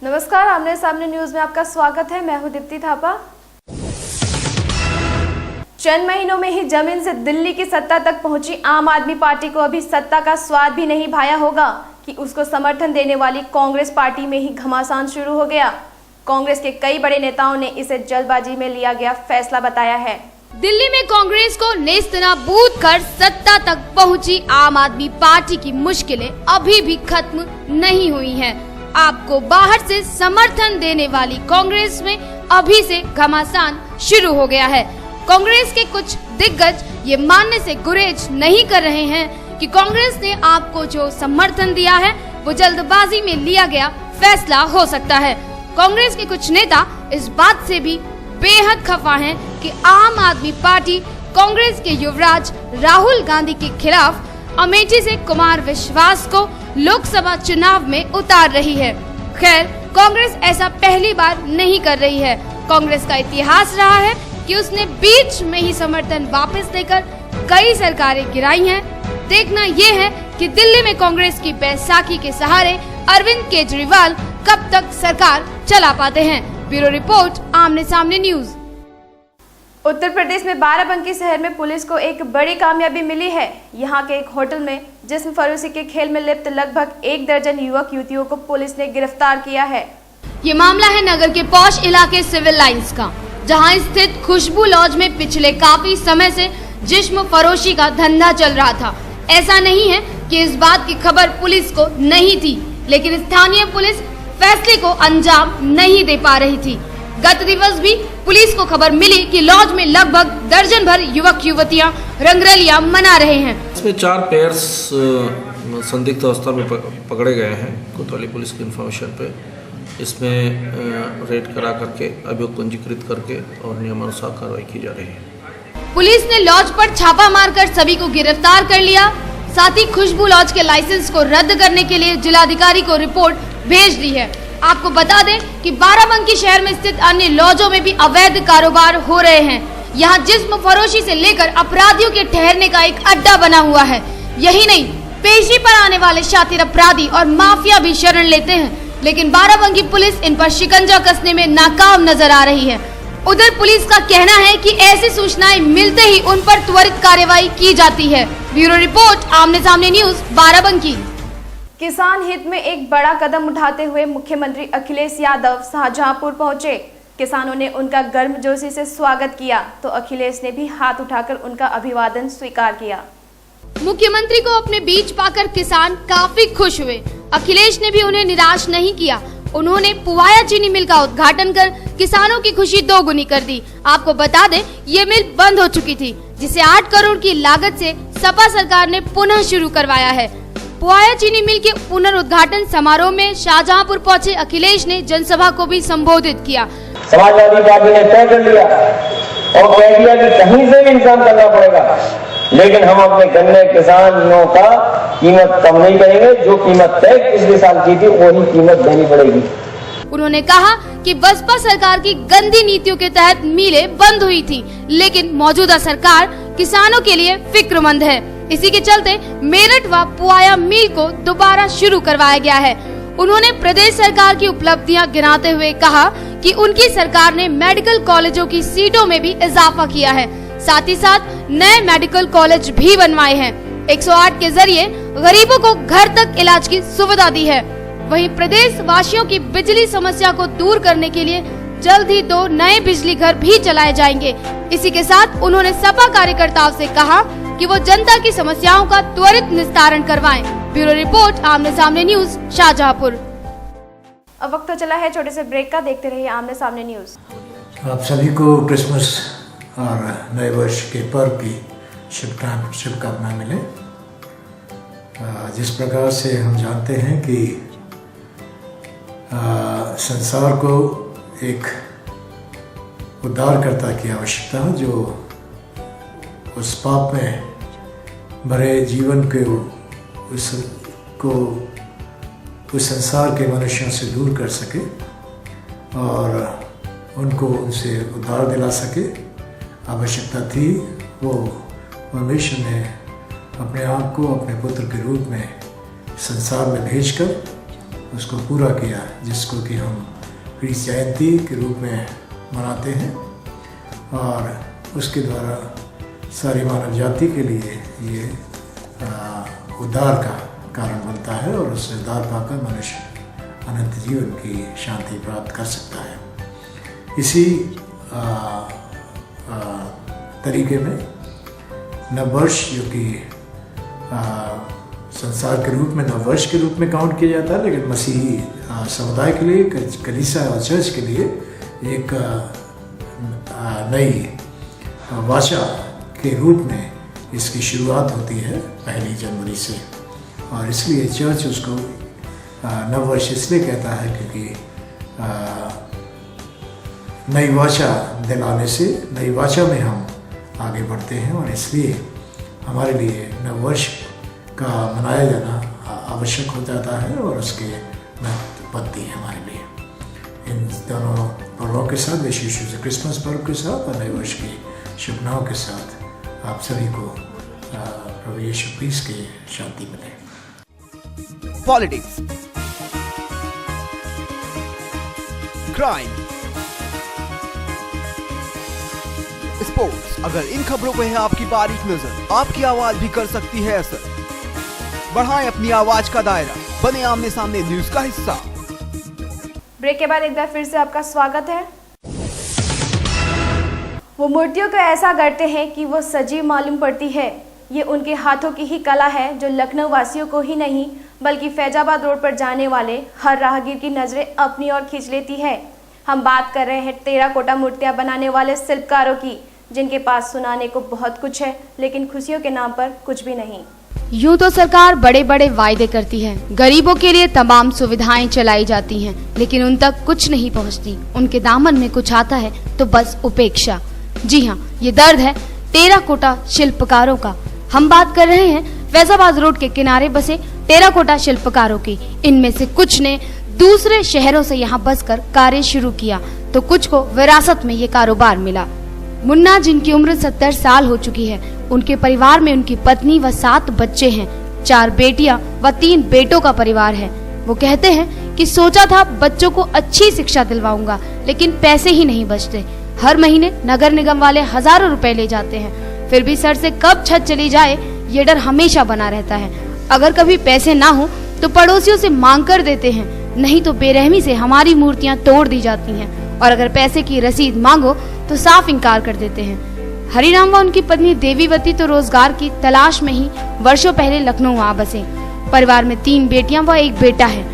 नमस्कार, आमने सामने न्यूज में आपका स्वागत है। मैं हूं दीप्ति थापा। चंद महीनों में ही जमीन से दिल्ली की सत्ता तक पहुंची आम आदमी पार्टी को अभी सत्ता का स्वाद भी नहीं भाया होगा कि उसको समर्थन देने वाली कांग्रेस पार्टी में ही घमासान शुरू हो गया। कांग्रेस के कई बड़े नेताओं ने इसे जल्दबाजी में लिया गया फैसला बताया है। दिल्ली में कांग्रेस को नेस्तनाबूद कर सत्ता तक पहुंची आम आदमी पार्टी की मुश्किलें अभी भी खत्म नहीं हुई हैं। आपको बाहर से समर्थन देने वाली कांग्रेस में अभी से घमासान शुरू हो गया है। कांग्रेस के कुछ दिग्गज ये मानने से गुरेज नहीं कर रहे हैं कि कांग्रेस ने आपको जो समर्थन दिया है वो जल्दबाजी में लिया गया फैसला हो सकता है। कांग्रेस के कुछ नेता इस बात से भी बेहद खफा हैं कि आम आदमी पार्टी कांग्रेस के युवराज राहुल गांधी के खिलाफ अमेठी से कुमार विश्वास को लोकसभा चुनाव में उतार रही है। खैर, कांग्रेस ऐसा पहली बार नहीं कर रही है। कांग्रेस का इतिहास रहा है कि उसने बीच में ही समर्थन वापस लेकर कई सरकारें गिराई हैं। देखना ये है कि दिल्ली में कांग्रेस की बैसाखी के सहारे अरविंद केजरीवाल कब तक सरकार चला पाते हैं। ब्यूरो रिपोर्ट, आमने सामने न्यूज। उत्तर प्रदेश में बाराबंकी शहर में पुलिस को एक बड़ी कामयाबी मिली है। यहाँ के एक होटल में जिस्म फरोशी के खेल में लिप्त लगभग 1 दर्जन युवक युवतियों को पुलिस ने गिरफ्तार किया है। ये मामला है नगर के पॉश इलाके सिविल लाइंस का, जहाँ स्थित खुशबू लॉज में पिछले काफी समय से जिस्म फरोशी का धंधा चल रहा था। ऐसा नहीं है कि इस बात की खबर पुलिस को नहीं थी, लेकिन स्थानीय पुलिस फैसले को अंजाम नहीं दे पा रही थी। गत दिवस भी पुलिस को खबर मिली कि लॉज में लगभग दर्जन भर युवक युवतियां रंगरलियां मना रहे हैं। इसमें 4 पेयर्स संदिग्ध अवस्था में पकड़े गए हैं कोतवाली पुलिस की इन्फॉर्मेशन पे। इसमें रेड करा करके अभियोग पंजीकृत करके और नियमानुसार कार्रवाई की जा रही है। पुलिस ने लॉज पर छापा मारकर सभी को गिरफ्तार कर लिया। साथ ही खुशबू लॉज के लाइसेंस को रद्द करने के लिए जिलाधिकारी को रिपोर्ट भेज दी है। आपको बता दें कि बाराबंकी शहर में स्थित अन्य लॉजों में भी अवैध कारोबार हो रहे हैं। यहाँ जिस्म फरोशी से लेकर अपराधियों के ठहरने का एक अड्डा बना हुआ है। यही नहीं, पेशी पर आने वाले शातिर अपराधी और माफिया भी शरण लेते हैं, लेकिन बाराबंकी पुलिस इन पर शिकंजा कसने में नाकाम नजर आ रही है। उधर पुलिस का कहना है कि ऐसी सूचनाएं मिलते ही उन पर त्वरित कार्रवाई की जाती है। ब्यूरो रिपोर्ट, आमने सामने न्यूज, बाराबंकी। किसान हित में एक बड़ा कदम उठाते हुए मुख्यमंत्री अखिलेश यादव शाहजहांपुर पहुंचे। किसानों ने उनका गर्मजोशी से स्वागत किया तो अखिलेश ने भी हाथ उठाकर उनका अभिवादन स्वीकार किया। मुख्यमंत्री को अपने बीच पाकर किसान काफी खुश हुए। अखिलेश ने भी उन्हें निराश नहीं किया। उन्होंने पुवाया चीनी मिल का उद्घाटन कर किसानों की खुशी दोगुनी कर दी। आपको बता दें, ये मिल बंद हो चुकी थी, जिसे 8 करोड़ की लागत से सपा सरकार ने पुनः शुरू करवाया है। पुवाया चीनी मिल के पुनरुद्घाटन समारोह में शाहजहांपुर पहुंचे अखिलेश ने जनसभा को भी संबोधित किया। समाजवादी पार्टी ने तय कर लिया और कह दिया कि कहीं से भी इंतजाम करना पड़ेगा, लेकिन हम अपने गन्ने किसानों का कीमत कम नहीं करेंगे। जो कीमत तय पिछले साल की थी वही कीमत देनी पड़ेगी। उन्होंने कहा कि बसपा सरकार की गंदी नीतियों के तहत मिलें बंद हुई थी, लेकिन मौजूदा सरकार किसानों के लिए फिक्रमंद है। इसी के चलते मेरठ व पुवाया मिल को दोबारा शुरू करवाया गया है। उन्होंने प्रदेश सरकार की उपलब्धियां गिनाते हुए कहा कि उनकी सरकार ने मेडिकल कॉलेजों की सीटों में भी इजाफा किया है। साथ ही साथ नए मेडिकल कॉलेज भी बनवाए हैं। 108 के जरिए गरीबों को घर तक इलाज की सुविधा दी है। वहीं प्रदेश वासियों की बिजली समस्या को दूर करने के लिए जल्द ही 2 नए बिजली घर भी चलाए जाएंगे। इसी के साथ उन्होंने सपा कार्यकर्ताओं से कहा कि वो जनता की समस्याओं का त्वरित निस्तारण करवाएं। ब्यूरो रिपोर्ट, आमने सामने न्यूज, शाहजहांपुर। अब वक्त तो चला है छोटे से ब्रेक का। देखते रहिए आमने सामने न्यूज। आप सभी को क्रिसमस और नए वर्ष के पर्व की शुभकामनाएं मिले। जिस प्रकार से हम जानते हैं कि संसार को एक उद्धारकर्ता की आवश्यकता है, जो उस पाप में भरे जीवन के उस संसार के मनुष्यों से दूर कर सके और उनको उनसे उद्धार दिला सके आवश्यकता थी। वो परमेश्वर ने अपने आप को अपने पुत्र के रूप में संसार में भेजकर उसको पूरा किया, जिसको कि हम क्रिस जयंती के रूप में मनाते हैं, और उसके द्वारा सारी मानव जाति के लिए ये उद्धार का कारण बनता है, और उससे उद्धार पाकर मनुष्य अनंत जीवन की शांति प्राप्त कर सकता है। इसी तरीके में नववर्ष, जो कि संसार के रूप में नववर्ष के रूप में काउंट किया जाता है, लेकिन मसीही समुदाय के लिए, कलीसिया और चर्च के लिए एक नई वाचा के रूप में इसकी शुरुआत होती है 1 जनवरी से, और इसलिए चर्च उसको नववर्ष इसलिए कहता है क्योंकि नई वाचा दिलाने से, नई वाचा में हम आगे बढ़ते हैं, और इसलिए हमारे लिए नववर्ष का मनाया जाना आवश्यक हो जाता है, और उसके महत्व बनती है हमारे लिए। इन दोनों पर्वों के साथ, विशेष रूप से क्रिसमस पर्व के साथ और नए वर्ष की शुभकामनाओं के साथ आप सभी को प्रभु यीशु क्रिस्ट की शांति मिले। पॉलिटिक्स, क्राइम, स्पोर्ट्स, अगर इन खबरों पे है आपकी बारीक नजर, आपकी आवाज भी कर सकती है असर। बढ़ाएं अपनी आवाज का दायरा, बने आमने सामने न्यूज का हिस्सा। ब्रेक के बाद एक बार फिर से आपका स्वागत है। वो मूर्तियों को ऐसा गढ़ते हैं कि वो सजीव मालूम पड़ती है। ये उनके हाथों की ही कला है जो लखनऊ वासियों को ही नहीं बल्कि फैजाबाद रोड पर जाने वाले हर राहगीर की नजरें अपनी ओर खींच लेती है। हम बात कर रहे हैं टेराकोटा मूर्तियां बनाने वाले शिल्पकारों की, जिनके पास सुनाने को बहुत कुछ है लेकिन खुशियों के नाम पर कुछ भी नहीं। यूं तो सरकार बड़े बड़े वायदे करती है, गरीबों के लिए तमाम सुविधाएं चलाई जाती हैं, लेकिन उन तक कुछ नहीं पहुंचती। उनके दामन में कुछ आता है तो बस उपेक्षा। जी हाँ, ये दर्द है टेराकोटा शिल्पकारों का। हम बात कर रहे हैं फैजाबाद रोड के किनारे बसे टेराकोटा शिल्पकारों की। इनमें से कुछ ने दूसरे शहरों से यहाँ बसकर कार्य शुरू किया तो कुछ को विरासत में ये कारोबार मिला। मुन्ना, जिनकी उम्र 70 साल हो चुकी है, उनके परिवार में उनकी पत्नी व 7 बच्चे हैं। 4 बेटियां व 3 बेटों का परिवार है। वो कहते हैं कि सोचा था बच्चों को अच्छी शिक्षा दिलवाऊंगा, लेकिन पैसे ही नहीं बचते। हर महीने नगर निगम वाले हजारों रुपए ले जाते हैं, फिर भी सर से कब छत चली जाए ये डर हमेशा बना रहता है। अगर कभी पैसे ना हो तो पड़ोसियों से मांग कर देते हैं, नहीं तो बेरहमी से हमारी मूर्तियां तोड़ दी जाती हैं, और अगर पैसे की रसीद मांगो तो साफ इनकार कर देते हैं। हरिराम व उनकी पत्नी देवीवती तो रोजगार की तलाश में ही वर्षों पहले लखनऊ आ बसे। परिवार में 3 बेटियां व 1 बेटा है।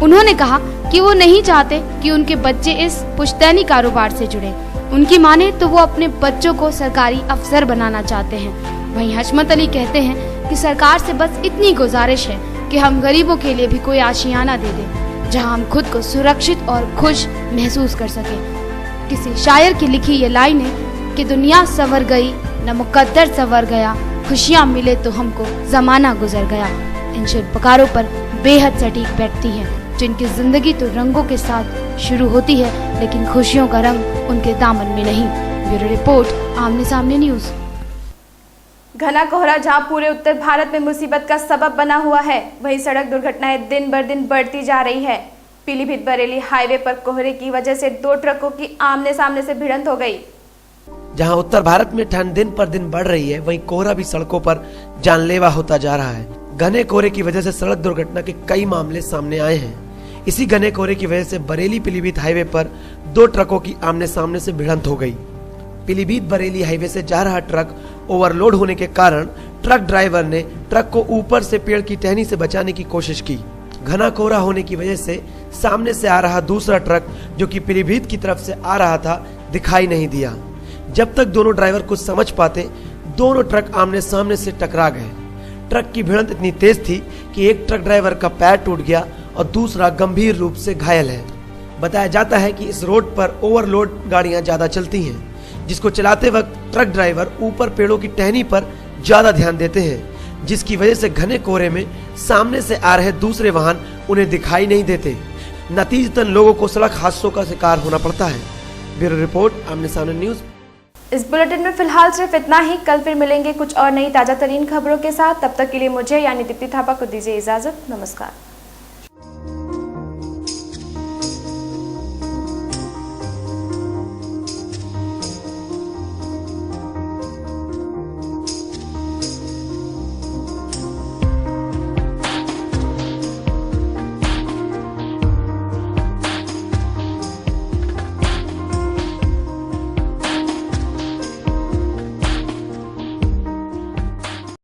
उन्होंने कहा कि वो नहीं चाहते कि उनके बच्चे इस पुश्तैनी कारोबार से जुड़े। उनकी माने तो वो अपने बच्चों को सरकारी अफसर बनाना चाहते हैं। वहीं हशमत अली कहते हैं कि सरकार से बस इतनी गुजारिश है कि हम गरीबों के लिए भी कोई आशियाना दे दें, जहां हम खुद को सुरक्षित और खुश महसूस कर सकें। किसी शायर की लिखी ये लाइनें कि दुनिया संवर गई न मुकद्दर संवर गया, खुशियां मिले तो हमको जमाना गुजर गया, इन शिल्पकारों पर बेहद सटीक बैठती हैं, जिनकी जिंदगी तो रंगों के साथ शुरू होती है लेकिन खुशियों का रंग उनके दामन में नहीं। ब्यूरो रिपोर्ट, आमने सामने न्यूज। घना कोहरा जहां पूरे उत्तर भारत में मुसीबत का सबब बना हुआ है, वहीं सड़क दुर्घटनाएं दिन बर दिन बढ़ती जा रही है। पीलीभीत बरेली हाईवे पर कोहरे की वजह से 2 ट्रकों की आमने सामने से भिड़ंत हो गई। जहां उत्तर भारत में ठंड दिन पर दिन बढ़ रही है, वहीं कोहरा भी सड़कों पर जानलेवा होता जा रहा है। घने कोहरे की वजह से सड़क दुर्घटना के कई मामले सामने आए हैं। इसी घने कोहरे की वजह से बरेली पीलीभीत हाईवे पर 2 ट्रकों की आमने सामने से भिड़ंत हो गई। पीलीभीत बरेली हाईवे से जा रहा ट्रक ओवरलोड होने के कारण ट्रक ड्राइवर ने ट्रक को ऊपर से पेड़ की टहनी से बचाने की कोशिश की। घना कोहरा होने की वजह से सामने से आ रहा दूसरा ट्रक, जो कि पीलीभीत की तरफ से आ रहा था, दिखाई नहीं दिया। जब तक दोनों ड्राइवर कुछ समझ पाते, दोनों ट्रक आमने सामने से टकरा गए। ट्रक की भिड़ंत इतनी तेज थी कि एक ट्रक ड्राइवर का पैर टूट गया और दूसरा गंभीर रूप से घायल है। बताया जाता है कि इस रोड पर ओवरलोड गाड़ियां ज्यादा चलती हैं, जिसको चलाते वक्त ट्रक ड्राइवर ऊपर पेड़ों की टहनी पर ज्यादा ध्यान देते हैं, जिसकी वजह से घने कोहरे में सामने से आ रहे दूसरे वाहन उन्हें दिखाई नहीं देते। नतीजतन लोगों को सड़क हादसों का शिकार होना पड़ता है। ब्यूरो रिपोर्ट, आमने सामने न्यूज। इस बुलेटिन में फिलहाल सिर्फ इतना ही। कल फिर मिलेंगे कुछ और नई ताजा तरीन खबरों के साथ। तब तक के लिए मुझे यानी दीप्ति थापा को दीजिए इजाजत। नमस्कार।